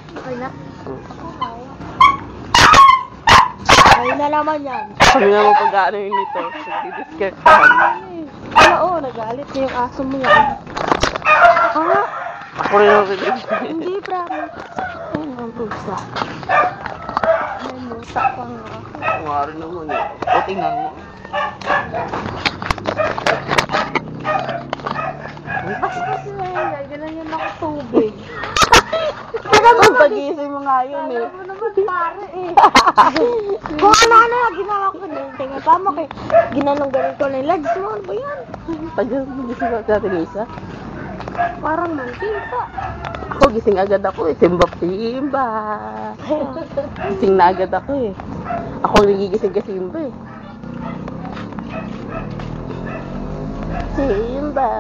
Okay na? Ay na naman yan. Kami naman pag-ano yun nito. Nagdi-discard. Wala, oo, nagalit na yung aso mo yan. Ah, Ako rin ang nagdi-discard. hindi, promise. Ayun ang pusa. May musa pa nga. Ako nga rin naman eh. O, tingnan mo. Kasi na ganun yung nakatubig. Ang pag-iisip mo nga yun eh. Alam mo naman pare eh. Kung ano-ano yung ginawa ko na yung tingin. Tama kay ginanong ganito na yung legs mo. Ano ba yan? Pag-iisip mo dati Lisa. Parang mantika. Ako gising agad ako eh. Simba. Gising na agad ako eh. Ako nagigising ka Simba eh. Simba.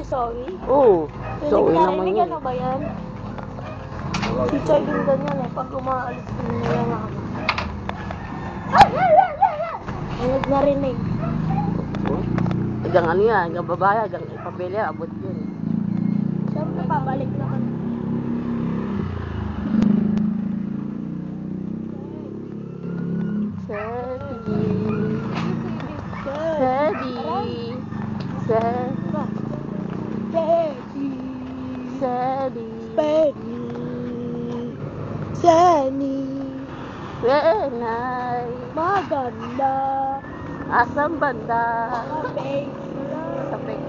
Sorry. Oo. So, yun naman Narinig yun. ano ba yan? Si Choy din ganyan eh. Pag umaalis ko na yung ako. Ayun narinig. Hanggang ano yan, hanggang babaya, hanggang ipabili, abot yun. Siyempre pabalik naman. Seni. Renay, Maganda. asang banda. Pek. Sapik.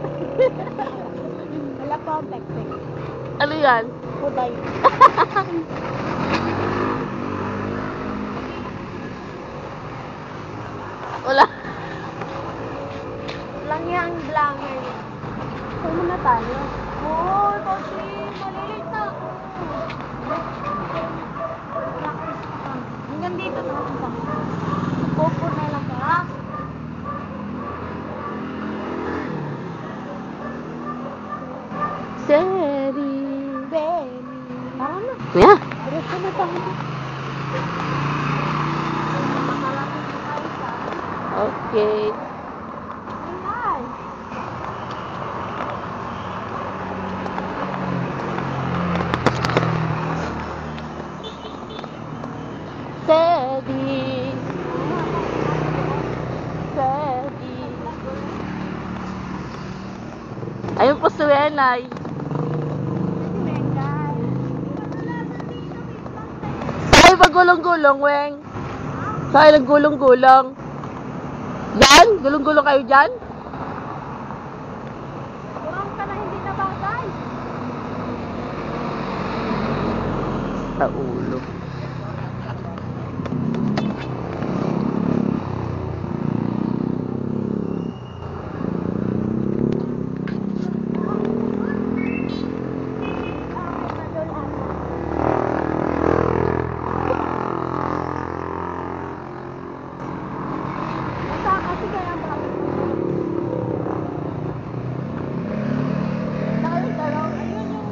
Wala pa ang pek-pek. Ano yan? Kulay. Wala. Lang yung blanger niya. Saan mo na tayo? Oo, Toshi. Malilit na ako. Practice pa. Hanggang dito na ako. Popo na lang ka. Seri. Benny. Tara na. Yeah. Diretso na tayo. Malapit na tayo sa... Okay. Ayan. Seri. Seri. Ayun po si Renay. Sa'yo ba gulong-gulong, Weng? Sa'yo nag-gulong-gulong? Yan? Gulong-gulong kayo dyan? Kurang ka na hindi na bagay. Sa ulo. Kasi kaya ang bakit. Ayun yung...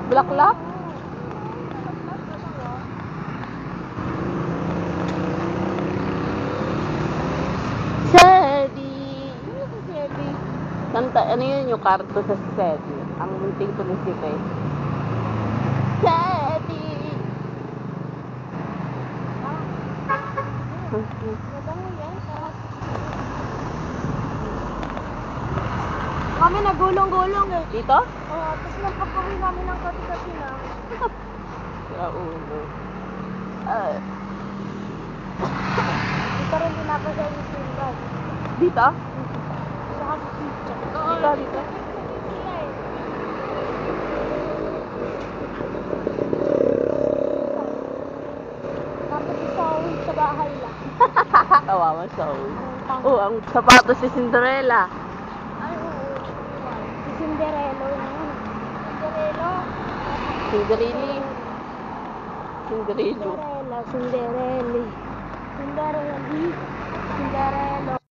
Bulaklak? Sedi. Ano sa Sedi? Kanta, ano yun yung karto sa Sedi? Ang munting tulisip eh. Sedi. Kami nagulong-gulong eh. Dito? Oo, tapos nagpapawin namin ng kati-kati na. Sa ulo. Hindi pa rin pinapasay yung simbag. Dito? Sa kasi Dito, dito. Tapos isawin sa bahay lang. Kawawa sa ulo. Oh, ang sapatos si Cinderella. Ay, oo. Si Cinderello yan. Cinderello. Cinderelli. Cinderello. Cinderella. Cinderelli. Cinderelli. Cinderello.